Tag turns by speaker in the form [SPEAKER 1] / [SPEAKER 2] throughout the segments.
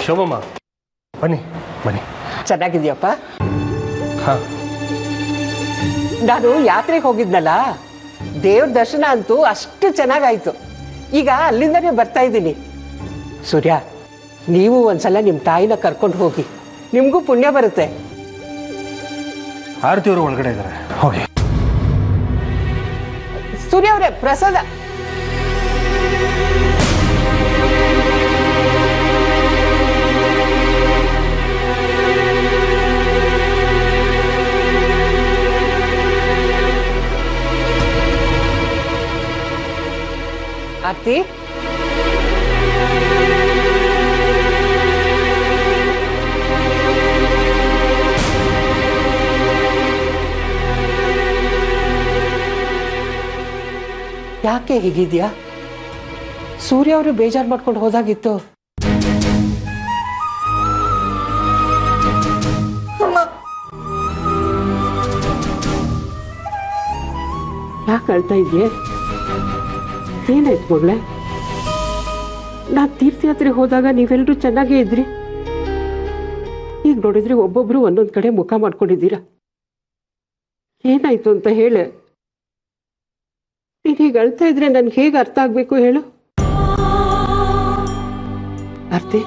[SPEAKER 1] ಶೋಭಮ್ಮ ಬನ್ನಿ ಬನ್ನಿ.
[SPEAKER 2] ಚೆನ್ನಾಗಿದ್ಯಪ್ಪ?
[SPEAKER 1] ಹಾಂ.
[SPEAKER 2] ನಾನು ಯಾತ್ರೆಗೆ ಹೋಗಿದ್ನಲ್ಲ, ದೇವ್ರ ದರ್ಶನ ಅಂತೂ ಅಷ್ಟು ಚೆನ್ನಾಗಾಯ್ತು. ಈಗ ಅಲ್ಲಿಂದನೇ ಬರ್ತಾ ಇದ್ದೀನಿ. ಸೂರ್ಯ, ನೀವು ಒಂದ್ಸಲ ನಿಮ್ಮ ತಾಯಿನ ಕರ್ಕೊಂಡು ಹೋಗಿ, ನಿಮಗೂ ಪುಣ್ಯ ಬರುತ್ತೆ.
[SPEAKER 1] ಆರತಿಯವರು ಒಳಗಡೆ ಇದ್ದಾರೆ, ಹೋಗಿ.
[SPEAKER 2] ಸೂರ್ಯ ಅವರೇ, ಪ್ರಸಾದ. ಆರ್ತಿ, ಯಾಕೆ ಹೀಗಿದ್ಯಾ? ಸೂರ್ಯ ಅವರು ಬೇಜಾರು ಮಾಡ್ಕೊಂಡು ಹೋದಾಗಿತ್ತು. ಯಾಕೆ ಅಳ್ತಾ ಇದೆಯೇ? ಏನಾಯ್ತು ಮಗಳೇ? ನಾನು ತೀರ್ಥಯಾತ್ರೆಗೆ ಹೋದಾಗ ನೀವೆಲ್ಲರೂ ಚೆನ್ನಾಗೇ ಇದ್ರಿ. ಈಗ ನೋಡಿದ್ರೆ ಒಬ್ಬೊಬ್ರು ಒಂದೊಂದು ಕಡೆ ಮುಖ ಮಾಡ್ಕೊಂಡಿದ್ದೀರಾ. ಏನಾಯ್ತು ಅಂತ ಹೇಳು. ನೀನು ಹೀಗೆ ಅಳ್ತಾ ಇದ್ರೆ ನನ್ಗೆ ಹೇಗೆ ಅರ್ಥ ಆಗ್ಬೇಕು ಹೇಳು? ಆರ್ತಿ,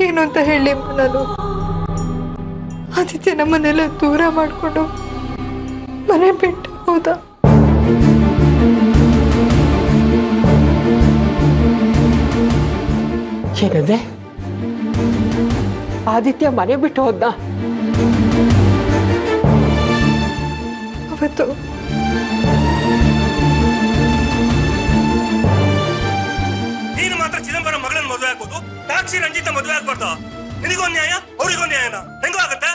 [SPEAKER 3] ಏನು ಅಂತ ಹೇಳಿ ನಾನು ಆದಿತ್ಯ ನಮ್ಮನ್ನೆಲ್ಲ ದೂರ ಮಾಡಿಕೊಂಡು ಮನೆ ಬಿಟ್ಟು ಹೋದ.
[SPEAKER 2] ಏನಂದೆ? ಆದಿತ್ಯ ಮನೆ ಬಿಟ್ಟು ಹೋದ?
[SPEAKER 3] ಅವತ್ತು
[SPEAKER 1] ನೀನು ಮಾತ್ರ ಚಿದಂಬರಂ ಮಗಳನ್ನ ಮದುವೆ ಆಗ್ಬೋದು, ಸಾಕ್ಷಿ ರಂಜಿತ ಮದುವೆ ಆಗ್ಬಾರ್ದು. ನಿನಗೂ ನ್ಯಾಯ, ಅವರಿಗೂ ನ್ಯಾಯನ? ಹೆಂಗೂ ಆಗತ್ತೆ?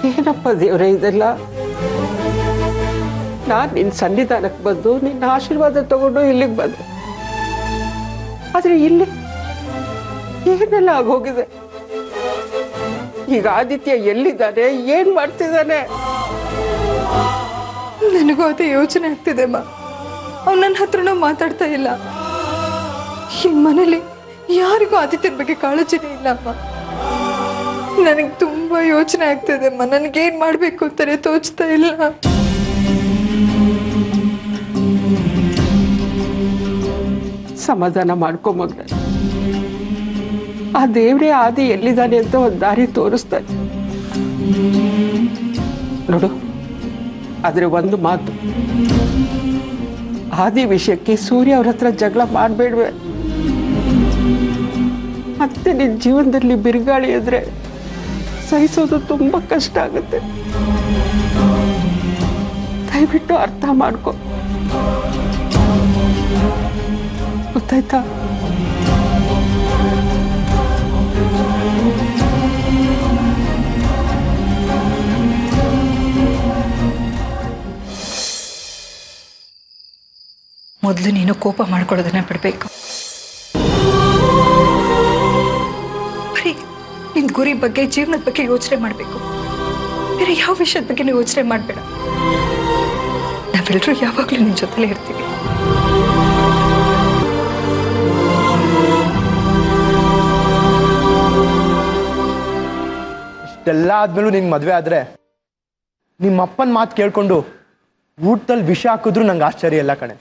[SPEAKER 2] ಏನಪ್ಪ ದೇವ್ರೆ ಇದೆಲ್ಲ? ನಾನು ನಿನ್ನ ಸನ್ನಿಧಾನಕ್ಕೆ ಬಂದು ನಿನ್ನ ಆಶೀರ್ವಾದ ತಗೊಂಡು ಇಲ್ಲಿಗೆ ಬಂದೆ. ಆದ್ರೆ ಇಲ್ಲಿ ಏನೆಲ್ಲ ಆಗೋಗಿದೆ. ಈಗ ಆದಿತ್ಯ ಎಲ್ಲಿದ್ದಾನೆ, ಏನ್ ಮಾಡ್ತಿದ್ದಾನೆ?
[SPEAKER 3] ನನಗೂ ಅದೇ ಯೋಚನೆ ಆಗ್ತಿದೆ ಅಮ್ಮ. ಅವ್ನು ನನ್ನ ಹತ್ರನೂ ಮಾತಾಡ್ತಾ ಇಲ್ಲ. ಈ ಮನೇಲಿ ಯಾರಿಗೂ ಆದಿತ್ಯನ ಬಗ್ಗೆ ಕಾಳಜಿನೇ ಇಲ್ಲ ಅಮ್ಮ. ನನಗೆ ತುಂಬಾ ಯೋಚನೆ ಆಗ್ತಿದೆ ಅಮ್ಮ. ನನಗೇನ್ ಮಾಡ್ಬೇಕು ಅಂತಾನೆ ತೋಚ್ತಾ ಇಲ್ಲ.
[SPEAKER 2] ಸಮಾಧಾನ ಮಾಡ್ಕೊಂಬಂದ್ರೆ ಆ ದೇವ್ರೇ ಆದಿ ಎಲ್ಲಿದ್ದಾನೆ ಅಂತ ಒಂದು ದಾರಿ ತೋರಿಸ್ತಾನೆ ನೋಡು. ಆದ್ರೆ ಒಂದು ಮಾತು, ಆದಿ ವಿಷಯಕ್ಕೆ ಸೂರ್ಯ ಅವ್ರ ಹತ್ರ ಜಗಳ ಮಾಡಬೇಡ್ವೆ. ಮತ್ತೆ ನಿನ್ನ ಜೀವನದಲ್ಲಿ ಬಿರುಗಾಳಿ ಎದ್ರೆ ಸಹಿಸೋದು ತುಂಬಾ ಕಷ್ಟ ಆಗುತ್ತೆ. ದಯವಿಟ್ಟು ಅರ್ಥ ಮಾಡ್ಕೊ, ಗೊತ್ತಾಯ್ತಾ?
[SPEAKER 3] ಮೊದಲು ನೀನು ಕೋಪ ಮಾಡ್ಕೊಳ್ಳೋದನ್ನ ಬಿಡಬೇಕು. ಬರೀ ನಿನ್ ಗುರಿ ಬಗ್ಗೆ, ಜೀವನದ ಬಗ್ಗೆ ಯೋಚನೆ ಮಾಡಬೇಕು. ಬೇರೆ ಯಾವ ವಿಷಯದ ಬಗ್ಗೆ ಯೋಚನೆ ಮಾಡಬೇಡ. ನಾವೆಲ್ಲರೂ ಯಾವಾಗಲೂ ನಿನ್ನ ಜೊತೆಲೇ ಇರ್ತೀವಿ.
[SPEAKER 4] ಇಷ್ಟೆಲ್ಲ ಆದ್ಮೇಲೂ ನಿನ್ ಮದ್ವೆ ಆದ್ರೆ ನಿಮ್ಮ ಅಪ್ಪನ ಮಾತು ಕೇಳ್ಕೊಂಡು ಊಟದಲ್ಲಿ ವಿಷ ಹಾಕಿದ್ರು ನಂಗೆ ಆಶ್ಚರ್ಯ ಇಲ್ಲ ಕಣೆ.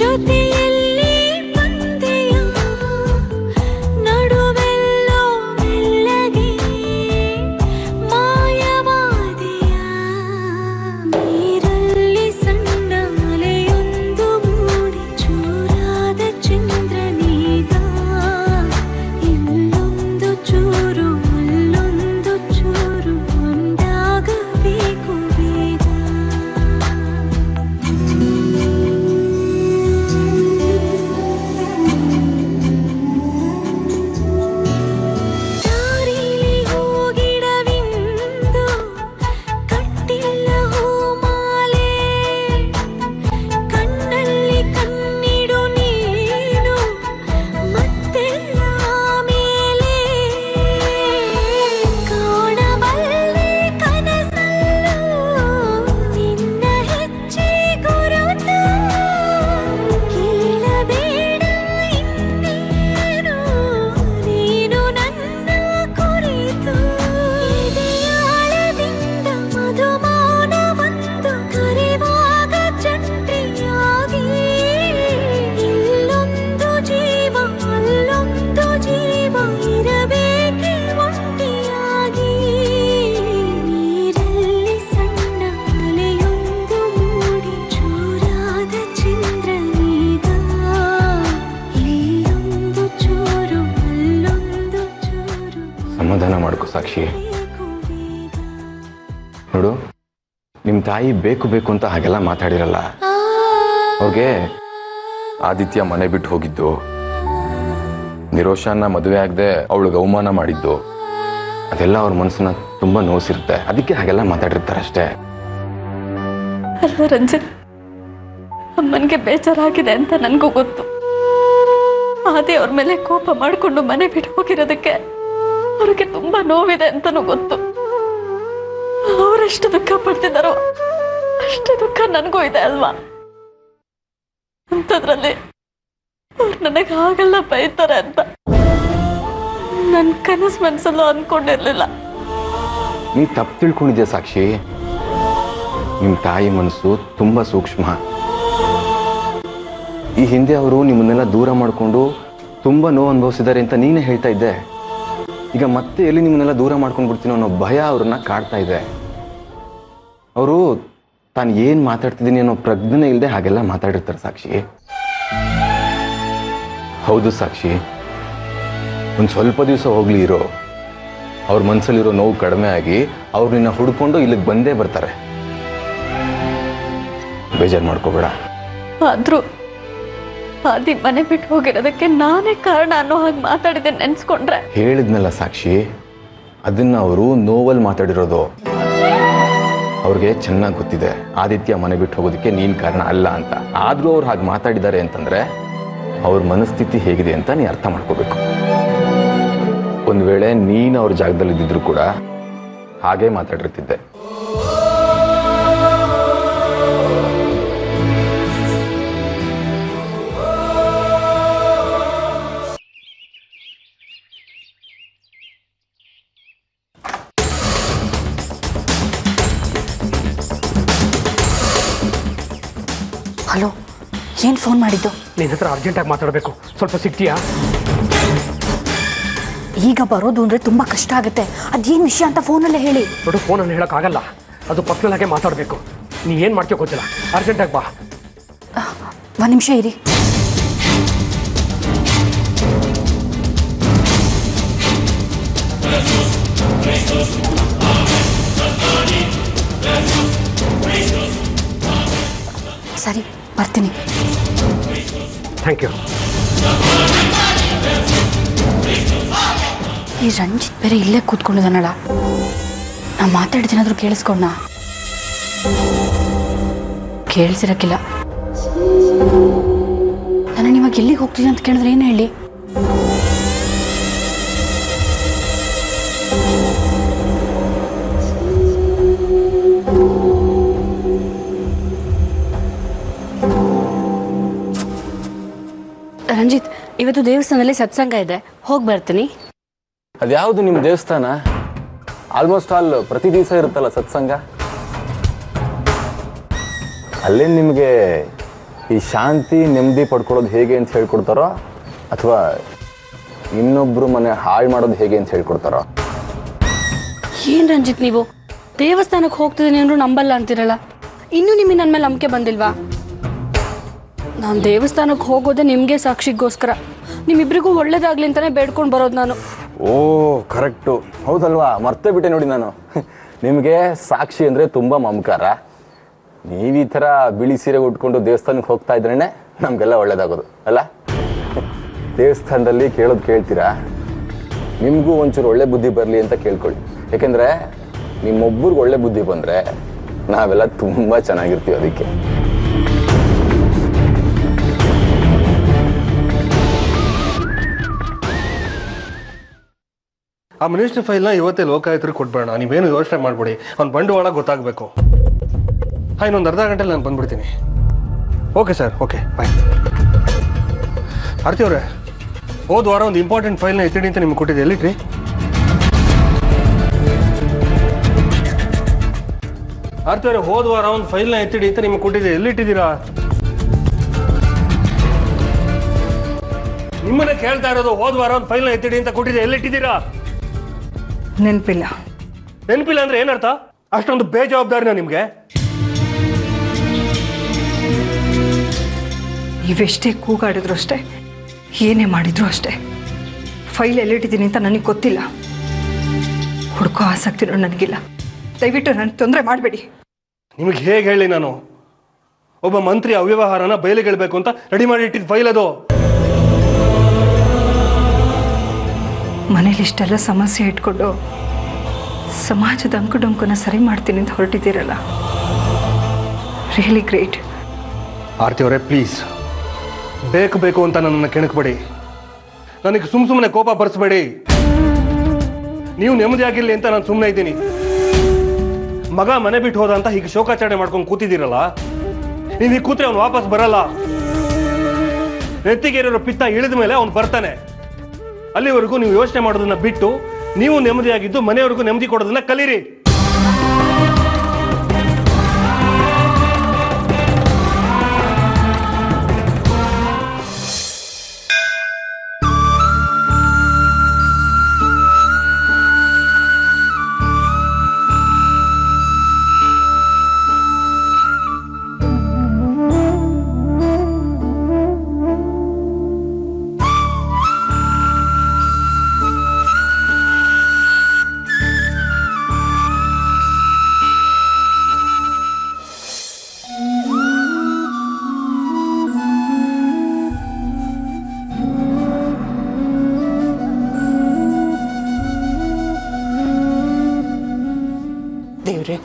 [SPEAKER 5] ಜೊತೆಯಲ್ಲಿ ಸಾಕ್ಷಿ. ನೋಡು, ನಿಮ್ಮ ತಾಯಿ ಬೇಕು ಬೇಕು ಅಂತ ಹಾಗೆಲ್ಲ ಮಾತಾಡಿರಲ್ಲ. ಅವ್ರಿಗೆ ಆದಿತ್ಯ ಮನೆ ಬಿಟ್ಟು ಹೋಗಿದ್ದು, ನಿರೋಷಾನ ಮದುವೆ ಆಗದೆ ಅವಳಿಗೆ ಅವಮಾನ ಮಾಡಿದ್ದು, ಅದೆಲ್ಲ ಅವ್ರ ಮನಸ್ಸನ್ನ ತುಂಬ ನೋಯಿಸಿರುತ್ತೆ. ಅದಕ್ಕೆ ಹಾಗೆಲ್ಲ ಮಾತಾಡಿರ್ತಾರೆ ಅಷ್ಟೇ.
[SPEAKER 6] ಅಲ್ಲ ರಂಜಿತ್, ಅಮ್ಮನಿಗೆ ಬೇಜಾರಾಗಿದೆ ಅಂತ ನನಗೂ ಗೊತ್ತು. ಆದಿ ಅವ್ರ ಮೇಲೆ ಕೋಪ ಮಾಡಿಕೊಂಡು ಮನೆ ಬಿಟ್ಟು ಹೋಗಿರೋದಕ್ಕೆ ಅವ್ರಿಗೆ ತುಂಬಾ ನೋವಿದೆ ಅಂತನೂ ಗೊತ್ತು. ಅವರೆಷ್ಟು ದುಃಖ ಪಡ್ತಿದ್ದಾರೋ ಅಷ್ಟೇ ದುಃಖ ನನಗೂ ಇದೆ ಅಲ್ವಾ? ಅಂಥದ್ರಲ್ಲಿ ಅವ್ರು ನನಗೆ ಹಾಗೆಲ್ಲ ಬೈತಾರೆ ಅಂತ ನನ್ನ ಕನಸು ಮನಸ್ಸಲ್ಲೂ ಅನ್ಕೊಂಡಿರ್ಲಿಲ್ಲ.
[SPEAKER 5] ನೀ ತಪ್ಪು ತಿಳ್ಕೊಂಡಿದ್ಯಾ ಸಾಕ್ಷಿ. ನಿಮ್ಮ ತಾಯಿ ಮನಸ್ಸು ತುಂಬ ಸೂಕ್ಷ್ಮ. ಈ ಹಿಂದೆ ಅವರು ನಿಮ್ಮನ್ನೆಲ್ಲ ದೂರ ಮಾಡಿಕೊಂಡು ತುಂಬ ನೋವು ಅನುಭವಿಸಿದ್ದಾರೆ ಅಂತ ನೀನೇ ಹೇಳ್ತಾ ಇದ್ದೆ. ಈಗ ಮತ್ತೆ ಎಲ್ಲಿ ನಿಮ್ಮನ್ನೆಲ್ಲ ದೂರ ಮಾಡ್ಕೊಂಡು ಬಿಡ್ತೀನೋ ಅನ್ನೋ ಭಯ ಅವ್ರನ್ನ ಕಾಡ್ತಾ ಇದೆ. ಅವರು ತಾನು ಏನು ಮಾತಾಡ್ತಿದ್ದೀನಿ ಅನ್ನೋ ಪ್ರಜ್ಞೆ ಇಲ್ಲದೆ ಹಾಗೆಲ್ಲ ಮಾತಾಡಿರ್ತಾರೆ ಸಾಕ್ಷಿ. ಹೌದು ಸಾಕ್ಷಿ, ಒಂದು ಸ್ವಲ್ಪ ದಿವಸ ಹೋಗ್ಲಿ ಇರೋ. ಅವ್ರ ಮನಸ್ಸಲ್ಲಿರೋ ನೋವು ಕಡಿಮೆ ಆಗಿ ಅವ್ರು ನಿನ್ನ ಹುಡ್ಕೊಂಡು ಇಲ್ಲಿಗೆ ಬಂದೇ ಬರ್ತಾರೆ. ಬೇಜಾರು ಮಾಡ್ಕೋಬೇಡ.
[SPEAKER 6] ಆದ್ರೂ ಆದಿ ಮನೆ ಬಿಟ್ಟು ಹೋಗಿರೋದಕ್ಕೆ ನಾನೇ ಕಾರಣ ಅನ್ನೋ ಹಾಗೆ ಮಾತಾಡಿದೆ ನೆನ್ಸ್ಕೊಂಡ್ರೆ.
[SPEAKER 5] ಹೇಳಿದ್ನಲ್ಲ ಸಾಕ್ಷಿ, ಅದನ್ನ ಅವರು ನೋವಲ್ಲಿ ಮಾತಾಡಿರೋದು. ಅವ್ರಿಗೆ ಚೆನ್ನಾಗಿ ಗೊತ್ತಿದೆ ಆದಿತ್ಯ ಮನೆ ಬಿಟ್ಟು ಹೋಗೋದಕ್ಕೆ ನೀನ್ ಕಾರಣ ಅಲ್ಲ ಅಂತ. ಆದ್ರೂ ಅವ್ರು ಹಾಗೆ ಮಾತಾಡಿದ್ದಾರೆ ಅಂತಂದ್ರೆ ಅವ್ರ ಮನಸ್ಥಿತಿ ಹೇಗಿದೆ ಅಂತ ನೀ ಅರ್ಥ ಮಾಡ್ಕೋಬೇಕು. ಒಂದ್ ವೇಳೆ ನೀನು ಅವ್ರ ಜಾಗದಲ್ಲಿ ಇದ್ದಿದ್ರು ಕೂಡ ಹಾಗೆ ಮಾತಾಡಿರ್ತಿದ್ದೆ.
[SPEAKER 7] ಹಲೋ, ಏನು ಫೋನ್ ಮಾಡಿದ್ದು?
[SPEAKER 2] ನಿನ್ನ ಹತ್ರ ಅರ್ಜೆಂಟಾಗಿ ಮಾತಾಡಬೇಕು, ಸ್ವಲ್ಪ ಸಿಗ್ತೀಯಾ?
[SPEAKER 7] ಈಗ ಬರೋದು ಅಂದರೆ ತುಂಬ ಕಷ್ಟ ಆಗುತ್ತೆ. ಅದೇನು ವಿಷಯ ಅಂತ ಫೋನಲ್ಲೇ ಹೇಳಿ.
[SPEAKER 2] ನೋಡು, ಫೋನಲ್ಲಿ ಹೇಳೋಕ್ಕಾಗಲ್ಲ, ಅದು ಪರ್ಸನಲ್ ಆಗೇ ಮಾತಾಡಬೇಕು. ನೀ ಏನು ಮಾಡ್ತೀಯೋ ಗೊತ್ತಿಲ್ಲ, ಅರ್ಜೆಂಟಾಗಿ ಬಾ.
[SPEAKER 7] ಒಂದು ನಿಮಿಷ ಇರಿ. ಸರಿ, ಬರ್ತೀನಿ.
[SPEAKER 2] Thank you.
[SPEAKER 7] ಈ ರಂಜಿತ್ ಬೇರೆ ಇಲ್ಲೇ ಕೂತ್ಕೊಂಡಿದ್ದಾನಲ್ಲ, ನಾ ಮಾತಾಡ್ತೀನಾದ್ರೂ ಕೇಳಿಸ್ಕೊಂಡ? ಕೇಳಿಸಿರಕ್ಕಿಲ್ಲ. ನಾನು ಇವಾಗ ಎಲ್ಲಿಗೆ ಹೋಗ್ತೀನಿ ಅಂತ ಕೇಳಿದ್ರೆ ಏನು ಹೇಳಿ? ರಂಜಿತ್, ಇವತ್ತು ದೇವಸ್ಥಾನದಲ್ಲಿ ಸತ್ಸಂಗ ಇದೆ, ಹೋಗಿ ಬರ್ತೀನಿ.
[SPEAKER 5] ಅದ್ಯಾವುದು ನಿಮ್ಮ ದೇವಸ್ಥಾನ? ಆಲ್ಮೋಸ್ಟ್ ಆಲ್ ಪ್ರತಿ ದಿವಸ ಇರುತ್ತಲ್ಲ ಸತ್ಸಂಗ. ಅಲ್ಲೇ ನಿಮಗೆ ಈ ಶಾಂತಿ ನೆಮ್ಮದಿ ಪಡ್ಕೊಳ್ಳೋದು ಹೇಗೆ ಅಂತ ಹೇಳ್ಕೊಡ್ತಾರೋ, ಅಥವಾ ಇನ್ನೊಬ್ರು ಮನೆ ಹಾಳು ಮಾಡೋದು ಹೇಗೆ ಅಂತ ಹೇಳ್ಕೊಡ್ತಾರೋ?
[SPEAKER 7] ಏನು ರಂಜಿತ್, ನೀವು ದೇವಸ್ಥಾನಕ್ಕೆ ಹೋಗ್ತಿದ್ದೀನಿ ಅಂದ್ರೂ ನಂಬಲ್ಲ ಅಂತಿರಲ್ಲ. ಇನ್ನೂ ನಿಮಗೆ ನನ್ನ ಮೇಲೆ ನಂಬಿಕೆ ಬಂದಿಲ್ವಾ? ನಾನು ದೇವಸ್ಥಾನಕ್ಕೆ ಹೋಗೋದೇ ನಿಮಗೆ ಸಾಕ್ಷಿಗೋಸ್ಕರ. ನಿಮ್ಮಿಬ್ಬರಿಗೂ ಒಳ್ಳೇದಾಗ್ಲಿ ಅಂತಾನೆ ಬೇಡ್ಕೊಂಡು ಬರೋದು ನಾನು.
[SPEAKER 5] ಓ ಕರೆಕ್ಟು, ಹೌದಲ್ವಾ? ಮರ್ತೇ ಬಿಟ್ಟೆ ನೋಡಿ ನಾನು. ನಿಮಗೆ ಸಾಕ್ಷಿ ಅಂದರೆ ತುಂಬ ಮಮಕಾರ. ನೀವು ಈ ಥರ ಬಿಳಿ ಸೀರೆ ಉಟ್ಕೊಂಡು ದೇವಸ್ಥಾನಕ್ಕೆ ಹೋಗ್ತಾ ಇದ್ರೇ ನಮಗೆಲ್ಲ ಒಳ್ಳೇದಾಗೋದು ಅಲ್ಲ? ದೇವಸ್ಥಾನದಲ್ಲಿ ಕೇಳೋದು ಕೇಳ್ತೀರಾ, ನಿಮಗೂ ಒಂಚೂರು ಒಳ್ಳೆ ಬುದ್ಧಿ ಬರಲಿ ಅಂತ ಕೇಳ್ಕೊಳ್ಳಿ. ಯಾಕೆಂದರೆ ನಿಮ್ಮೊಬ್ಬರಿಗೆ ಒಳ್ಳೆ ಬುದ್ಧಿ ಬಂದರೆ ನಾವೆಲ್ಲ ತುಂಬ ಚೆನ್ನಾಗಿರ್ತೀವಿ. ಅದಕ್ಕೆ
[SPEAKER 1] ಆ ಮಿನಿಸ್ಟ್ರಿ ಫೈಲ್ನ ಇವತ್ತೇ ಲೋಕಾಯುಕ್ತರಿಗೆ ಕೊಟ್ಬೇಡ. ನೀವೇನು ಯೋಚನೆ ಮಾಡ್ಬಿಡಿ, ಅವ್ನು ಬಂಡವಾಳ ಗೊತ್ತಾಗಬೇಕು. ಇನ್ನೊಂದು ಅರ್ಧ ಗಂಟೆಲಿ ನಾನು ಬಂದ್ಬಿಡ್ತೀನಿ. Okay sir, okay bye. Aarti ಅವರೇ, ಹೋದ ವಾರ ಒಂದು ಇಂಪಾರ್ಟೆಂಟ್ ಫೈಲ್ನ ಎತ್ತಿಡಿ ಅಂತ ನಿಮ್ಗೆ ಕೊಟ್ಟಿದ್ದೆ, ಎಲ್ಲಿಟ್ರಿ? ಆರ್ತಿ ಅವರೇ, ಹೋದ ವಾರ ಒಂದು ಫೈಲ್ನ ಎತ್ತಿಡಿ ಅಂತ ನಿಮ್ಗೆ ಕೊಟ್ಟಿದ್ದೆ, ಎಲ್ಲಿಟ್ಟಿದ್ದೀರಾ? ನಿಮ್ಮನ್ನೇ ಕೇಳ್ತಾ ಇರೋದು. ಹೋದ ವಾರ ಒಂದು ಫೈಲ್ನ ಎತ್ತಿಡಿ ಅಂತ ಕೊಟ್ಟಿದ್ದೆ, ಎಲ್ಲಿಟ್ಟಿದ್ದೀರಾ?
[SPEAKER 3] ನೆನಪಿಲ್ಲ.
[SPEAKER 1] ನೆನಪಿಲ್ಲ ಅಂದ್ರೆ ಏನರ್ಥ? ಅಷ್ಟೊಂದು ಬೇಜವಾಬ್ದಾರಿನ ನಿಮ್ಗೆ?
[SPEAKER 3] ಇವೆಷ್ಟೇ ಕೂಗಾಡಿದ್ರು ಅಷ್ಟೇ, ಏನೇ ಮಾಡಿದ್ರು ಅಷ್ಟೇ, ಫೈಲ್ ಎಲ್ಲಿಟ್ಟಿದ್ದೀನಿ ಅಂತ ನನಗೆ ಗೊತ್ತಿಲ್ಲ. ಹುಡುಕೋ ಆಸಕ್ತಿನೂ ನನಗಿಲ್ಲ. ದಯವಿಟ್ಟು ನನಗೆ ತೊಂದರೆ ಮಾಡಬೇಡಿ.
[SPEAKER 1] ನಿಮಗೆ ಹೇಗೆ ಹೇಳಿ ನಾನು? ಒಬ್ಬ ಮಂತ್ರಿ ಅವ್ಯವಹಾರನ ಬಯಲಿಗೆಳ್ಬೇಕು ಅಂತ ರೆಡಿ ಮಾಡಿ ಇಟ್ಟಿದ್ದ ಫೈಲ್ ಅದು.
[SPEAKER 3] ಮನೇಲಿ ಇಷ್ಟೆಲ್ಲ ಸಮಸ್ಯೆ ಇಟ್ಕೊಂಡು ಸಮಾಜದ ಅಂಕುಡೊಂಕನ್ನ ಸರಿ ಮಾಡ್ತೀನಿ ಅಂತ ಹೊರಟಿದ್ದೀರಲ್ಲ, ರಿಯಲಿ ಗ್ರೇಟ್.
[SPEAKER 1] ಆರ್ತಿ ಅವರೇ, ಪ್ಲೀಸ್ ಬೇಕು ಅಂತ ನನ್ನನ್ನು ಕೆಣಕಬೇಡಿ. ನನಗೆ ಸುಮ್ಮನೆ ಕೋಪ ಬರೆಸಬೇಡಿ. ನೀವು ನೆಮ್ಮದಿಯಾಗಿರ್ಲಿ ಅಂತ ನಾನು ಸುಮ್ಮನೆ ಇದ್ದೀನಿ. ಮಗ ಮನೆ ಬಿಟ್ಟು ಹೋದ ಅಂತ ಹೀಗೆ ಶೋಕಾಚರಣೆ ಮಾಡ್ಕೊಂಡು ಕೂತಿದ್ದೀರಲ್ಲ, ನೀವು ಹೀಗೆ ಕೂತ್ರೆ ಅವ್ನು ವಾಪಸ್ ಬರಲ್ಲ. ನೆತ್ತಿಗೇರಿರೋ ಪಿತ್ತ ಇಳಿದ ಮೇಲೆ ಅವ್ನು ಬರ್ತಾನೆ. ಅಲ್ಲಿವರೆಗೂ ನೀವು ಯೋಚನೆ ಮಾಡೋದನ್ನ ಬಿಟ್ಟು ನೀವು ನೆಮ್ಮದಿಯಾಗಿದ್ದು ಮನೆಯವರೆಗೂ ನೆಮ್ಮದಿ ಕೊಡೋದನ್ನ ಕಲೀರಿ.
[SPEAKER 2] ದೇವ್ರೆ,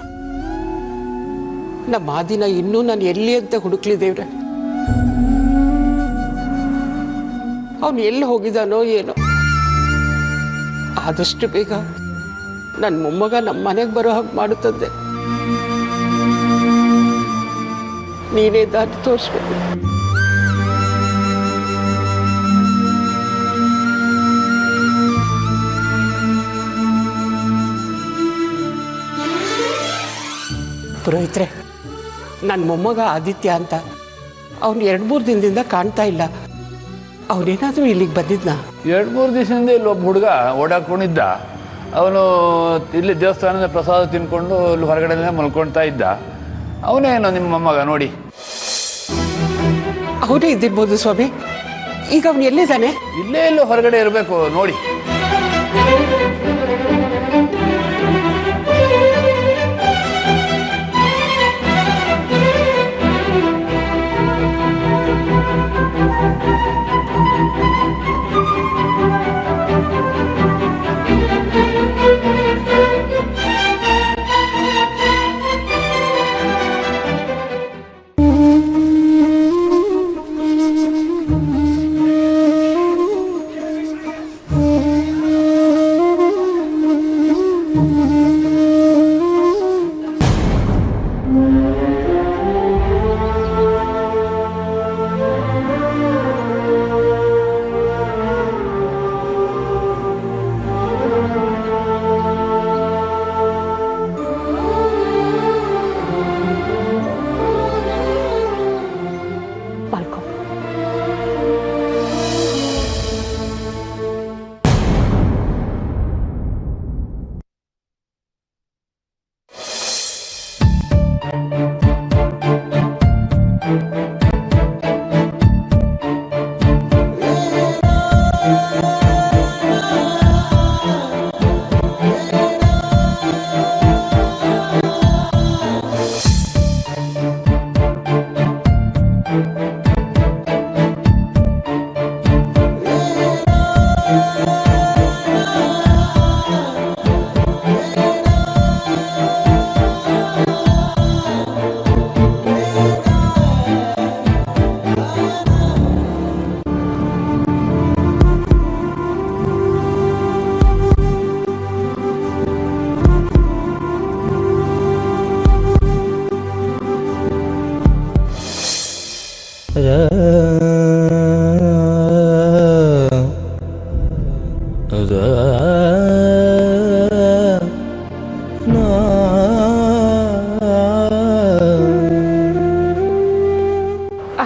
[SPEAKER 2] ನಮ್ಮ ಆದಿನ ಇನ್ನೂ ನಾನು ಎಲ್ಲಿ ಅಂತ ಹುಡುಕ್ಲಿ ದೇವ್ರೆ. ಅವನು ಎಲ್ಲಿ ಹೋಗಿದ್ದಾನೋ ಏನೋ. ಆದಷ್ಟು ಬೇಗ ನನ್ನ ಮೊಮ್ಮಗ ನಮ್ಮ ಮನೆಗೆ ಬರೋ ಹಾಗೆ ಮಾಡುತ್ತದೆ. ನೀನೇ ದಾರಿ ತೋರಿಸ್ಬೇಕು. ಪುರೋಹಿತ್ರೆ, ನನ್ನ ಮೊಮ್ಮಗ ಆದಿತ್ಯ ಅಂತ ಅವನು 2-3 ದಿನದಿಂದ ಕಾಣ್ತಾ ಇಲ್ಲ. ಅವನೇನಾದರೂ ಇಲ್ಲಿಗೆ ಬಂದಿದ್ನಾ?
[SPEAKER 8] 2-3 ದಿವಸದಿಂದ ಇಲ್ಲಿ ಒಬ್ಬ ಹುಡುಗ ಓಡಾಕೊಂಡಿದ್ದ. ಅವನು ಇಲ್ಲಿ ದೇವಸ್ಥಾನದ ಪ್ರಸಾದ ತಿನ್ಕೊಂಡು ಇಲ್ಲಿ ಹೊರಗಡೆ ಮಲ್ಕೊಳ್ತಾ ಇದ್ದ. ಅವನೇನೋ ನಿಮ್ಮ ಮೊಮ್ಮಗ ನೋಡಿ.
[SPEAKER 2] ಅವನೇ ಇದ್ದಿರ್ಬೋದು ಸ್ವಾಮಿ. ಈಗ ಅವನು ಎಲ್ಲಿದ್ದಾನೆ?
[SPEAKER 8] ಇಲ್ಲೇ ಎಲ್ಲೋ ಹೊರಗಡೆ ಇರಬೇಕು ನೋಡಿ.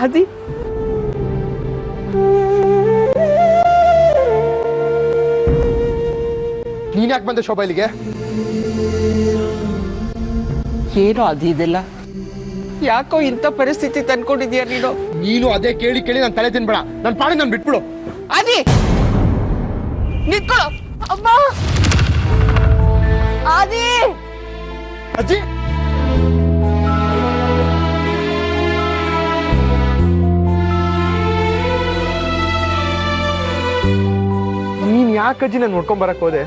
[SPEAKER 2] ಆದಿ,
[SPEAKER 4] ನೀನ್ ಯಾಕೆ ಬಂದೆ ಶೋಭಾ ಇಲ್ಲಿಗೆ?
[SPEAKER 2] ಏನೋ ಆದಿ ಇದೆಲ್ಲ? ಯಾಕೋ ಇಂಥ ಪರಿಸ್ಥಿತಿ ತಂದ್ಕೊಂಡಿದ್ಯಾ ನೀನು?
[SPEAKER 4] ನೀನು ಅದೇ ಕೇಳಿ ನಾನು ತಲೆ ತಿನ್ಬೇಡ. ನನ್ನ ಪಾಡಿ ನಾನು ಬಿಟ್ಬಿಡು.
[SPEAKER 2] ಆದಿ ನಿಂತ್ಕೊಳ್ಳೋ. ಅಮ್ಮ ಆದಿ
[SPEAKER 4] ಅಜ್ಜಿ ನೀನ್ ಯಾಕೆ ಅಜ್ಜಿ ನಾನು ನೋಡ್ಕೊಂಡ್ ಬರಕ್ ಹೋದೆ?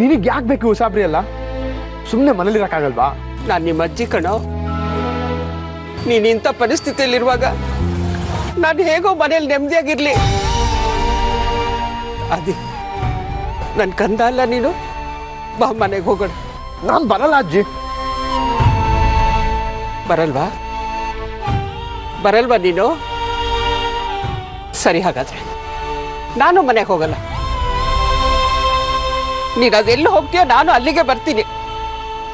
[SPEAKER 4] ನಿನಗ್ ಯಾಕೆ ಬೇಕು ಉಸಾಬ್ರಿ ಅಲ್ಲ? ಸುಮ್ಮನೆ ಮನೇಲಿ ಇರಕ್ಕಾಗಲ್ವಾ?
[SPEAKER 2] ನಾನು ನಿಮ್ಮ ಅಜ್ಜಿ ಕಣೋ. ನೀನು ಇಂಥ ಪರಿಸ್ಥಿತಿಯಲ್ಲಿರುವಾಗ ನಾನು ಹೇಗೋ ಮನೇಲಿ ನೆಮ್ಮದಿಯಾಗಿರ್ಲಿ. ಅದಿ ನನ್ನ ಕಂದ ಅಲ್ಲ ನೀನು, ಬಾ ಮನೆಗೆ ಹೋಗೋಣ.
[SPEAKER 4] ನಾನು ಬರಲ್ಲ ಅಜ್ಜಿ.
[SPEAKER 2] ಬರಲ್ವಾ ನೀನು? ಸರಿ, ಹಾಗಾದ್ರೆ ನಾನು ಮನೆಗೆ ಹೋಗಲ್ಲ. ನೀನು ಅದೆಲ್ಲಿ ಹೋಗ್ತೀಯೋ ನಾನು ಅಲ್ಲಿಗೆ ಬರ್ತೀನಿ.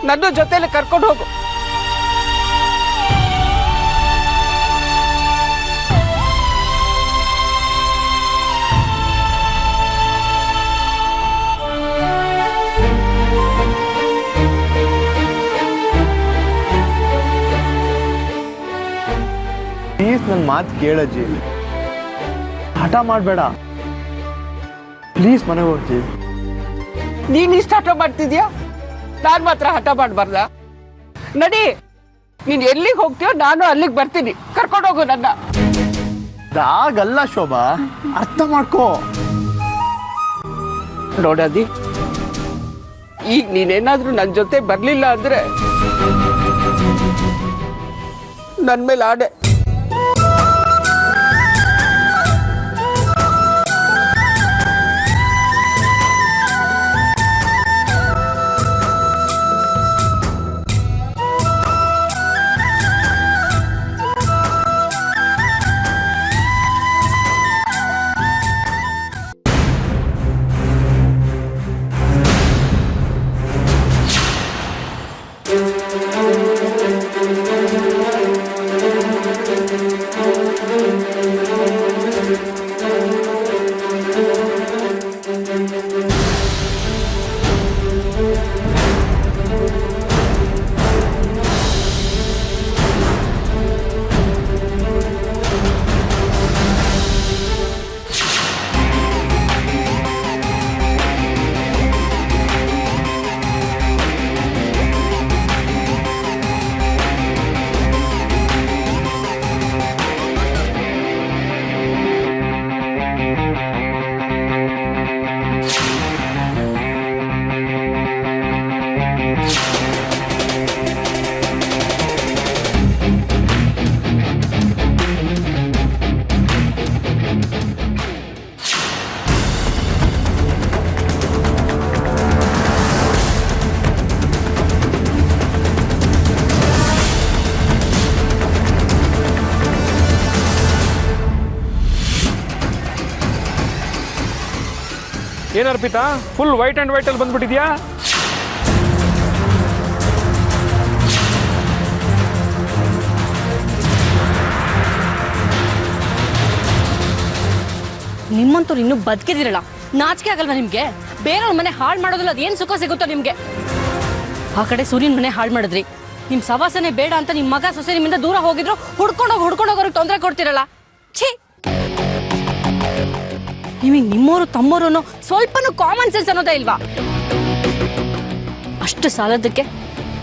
[SPEAKER 2] ನನ್ನ ಜೊತೆಲಿ ಕರ್ಕೊಂಡು ಹೋಗು.
[SPEAKER 4] ಪ್ಲೀಸ್ ನನ್ನ ಮಾತು ಕೇಳಜ್ಜಿ, ಹಠ ಮಾಡಬೇಡ ಪ್ಲೀಸ್. ಮನೆಗೆ ಹೋಗ್ತೀವಿ.
[SPEAKER 2] ನೀನ್ ಇಷ್ಟ ಹಠ ಮಾಡ್ತಿದ್ಯಾ? ನಾನ್ ಮಾತ್ರ ಹಠ ಮಾಡಬಾರ್ದ? ನಡಿ, ನೀನ್ ಎಲ್ಲಿಗೆ ಹೋಗ್ತೀಯೋ ನಾನು ಅಲ್ಲಿಗೆ ಬರ್ತೀನಿ. ಕರ್ಕೊಂಡು ಹೋಗು ನನ್ನ.
[SPEAKER 4] ಆಗಲ್ಲ ಶೋಭಾ, ಅರ್ಥ ಮಾಡ್ಕೋ.
[SPEAKER 2] ನೋಡದಿ, ಈಗ ನೀನೇನಾದ್ರೂ ನನ್ನ ಜೊತೆ ಬರ್ಲಿಲ್ಲ ಅಂದ್ರೆ ನನ್ ಮೇಲೆ ಆಡೆ.
[SPEAKER 9] ಏನ್ Arpita, full white and white ಅಲ್ಲಿ ಬಂದ್ಬಿಟ್ಟಿದ್ಯಾ?
[SPEAKER 7] ನಿಮ್ಮಂತವ್ರು ಇನ್ನೂ ಬದುಕಿದಿರಲ್ಲ, ನಾಚಿಕೆ ಆಗಲ್ವಾ ನಿಮ್ಗೆ? ಬೇರೆಯವ್ರ ಮನೆ ಹಾಳು ಮಾಡೋದಿಲ್ಲ, ಅದೇನು ಸುಖ ಸಿಗುತ್ತೋ ನಿಮ್ಗೆ? ಆ ಕಡೆ ಸೂರ್ಯನ ಮನೆ ಹಾಳು ಮಾಡಿದ್ರಿ, ನಿಮ್ ಸವಾಸನೆ ಬೇಡ ಅಂತ ನಿಮ್ ಮಗ ಸೊಸೆ ನಿಮ್ಮಿಂದ ದೂರ ಹೋಗಿದ್ರು, ಹುಡ್ಕೊಂಡೋಗೋರಿಗೆ ತೊಂದರೆ ಕೊಡ್ತಿರಲ್ಲ. ಛೀ, ನಿಮಗೆ ನಿಮ್ಮವರು ತಮ್ಮವರು ಅನ್ನೋ ಸ್ವಲ್ಪನೂ ಕಾಮನ್ ಸೆನ್ಸ್ ಅನ್ನೋದೇ ಇಲ್ವಾ? ಅಷ್ಟು ಸಾಲದಕ್ಕೆ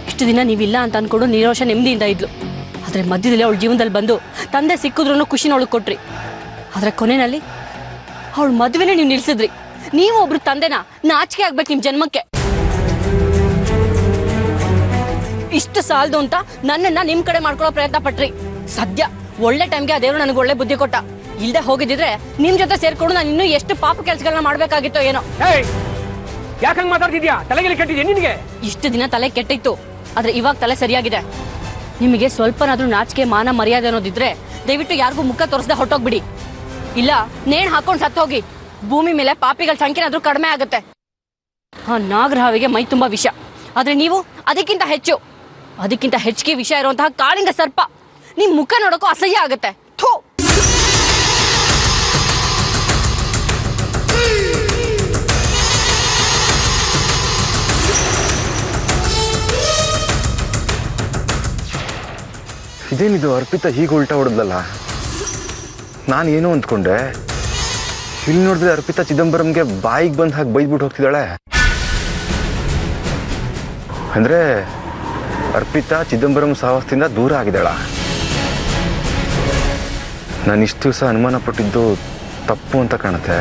[SPEAKER 7] ಇಷ್ಟು ದಿನ ನೀವಿಲ್ಲ ಅಂತ ಅನ್ಕೊಂಡು ನಿರೋಷ ನೆಮ್ಮದಿಯಿಂದ ಇದ್ಲು. ಆದ್ರೆ ಮಧ್ಯದಲ್ಲಿ ಅವಳ ಜೀವನದಲ್ಲಿ ಬಂದು ತಂದೆ ಸಿಕ್ಕಿದ್ರು ಖುಷಿನೊಳಗೆ ಕೊಟ್ರಿ. ಆದ್ರೆ ಕೊನೆಯಲ್ಲಿ ಅವಳ ಮದುವೆನೇ ನೀವು ನಿಲ್ಸಿದ್ರಿ. ನೀವು ಒಬ್ರು ತಂದೆನ, ನಾಚಿಕೆ ಆಗ್ಬೇಕು ನಿಮ್ ಜನ್ಮಕ್ಕೆ. ಇಷ್ಟು ಸಾಲದು ಅಂತ ನನ್ನನ್ನ ನಿಮ್ ಕಡೆ ಮಾಡ್ಕೊಳ್ಳೋ ಪ್ರಯತ್ನ ಪಟ್ರಿ. ಸದ್ಯ ಒಳ್ಳೆ ಟೈಮ್ಗೆ ಆ ದೇವ್ರು ನನಗೆ ಒಳ್ಳೆ ಬುದ್ಧಿ ಕೊಟ್ಟ. ಇಲ್ದೆ ಹೋಗಿದ್ರೆ ನಿಮ್ ಜೊತೆ ಸೇರ್ಕೊಂಡು ನಾನು ಇನ್ನೂ ಎಷ್ಟು ಪಾಪ ಕೆಲಸಗಳನ್ನ ಮಾಡ್ಬೇಕಾಗಿತ್ತೋ ಏನೋ.
[SPEAKER 9] ಯಾಕಂಗ್ ಮಾತಾಡ್ತಿದ್ಯಾ? ತಲೆಗೆ ಕೆಟ್ಟಿದ್ಯಾ ನಿನಗೆ?
[SPEAKER 7] ಇಷ್ಟು ದಿನ ತಲೆ ಕೆಟ್ಟಿತ್ತು, ಆದ್ರೆ ಇವಾಗ ತಲೆ ಸರಿಯಾಗಿದೆ. ನಿಮಗೆ ಸ್ವಲ್ಪನಾದ್ರೂ ನಾಚಿಕೆ ಮಾನ ಮರ್ಯಾದೆ ಅನ್ನೋದಿದ್ರೆ ದಯವಿಟ್ಟು ಯಾರಿಗೂ ಮುಖ ತೋರಿಸದೆ ಹೊಟ್ಟೋಗ್ಬಿಡಿ. ಇಲ್ಲ ನೇಣು ಹಾಕೊಂಡು ಸತ್ತೋಗಿ. ಭೂಮಿ ಮೇಲೆ ಪಾಪಿಗಳ ಸಂಖ್ಯೆನಾದ್ರೂ ಕಡಿಮೆ ಆಗುತ್ತೆ. ಆ ನಾಗರಹಾವಿಗೆ ಮೈ ತುಂಬಾ ವಿಷ, ಆದ್ರೆ ನೀವು ಅದಕ್ಕಿಂತ ಹೆಚ್ಚಿಗೆ ವಿಷ ಇರುವಂತಹ ಕಾಳಿಂಗ ಸರ್ಪ. ನಿಮ್ ಮುಖ ನೋಡೋಕ್ಕೂ ಅಸಹ್ಯ ಆಗುತ್ತೆ. ಥೂ.
[SPEAKER 5] ಇದೇನಿದು ಅರ್ಪಿತಾ ಹೀಗೆ ಉಲ್ಟಾ ಹೊಡೆದ್ಲಲ್ಲ? ನಾನು ಏನೋ ಅಂದ್ಕೊಂಡೆ, ಇಲ್ಲಿ ನೋಡಿದ್ರೆ ಅರ್ಪಿತಾ ಚಿದಂಬರಂಗೆ ಬಾಯಿಗೆ ಬಂದು ಹಾಕಿ ಬೈದ್ಬಿಟ್ಟು ಹೋಗ್ತಿದ್ದಾಳೆ. ಅಂದರೆ ಅರ್ಪಿತಾ ಚಿದಂಬರಂ ಸಹವಾಸದಿಂದ ದೂರ ಆಗಿದ್ದಾಳ? ನಾನು ಇಷ್ಟು ದಿವಸ ಅನುಮಾನ ಪಟ್ಟಿದ್ದು ತಪ್ಪು ಅಂತ ಕಾಣುತ್ತೆ.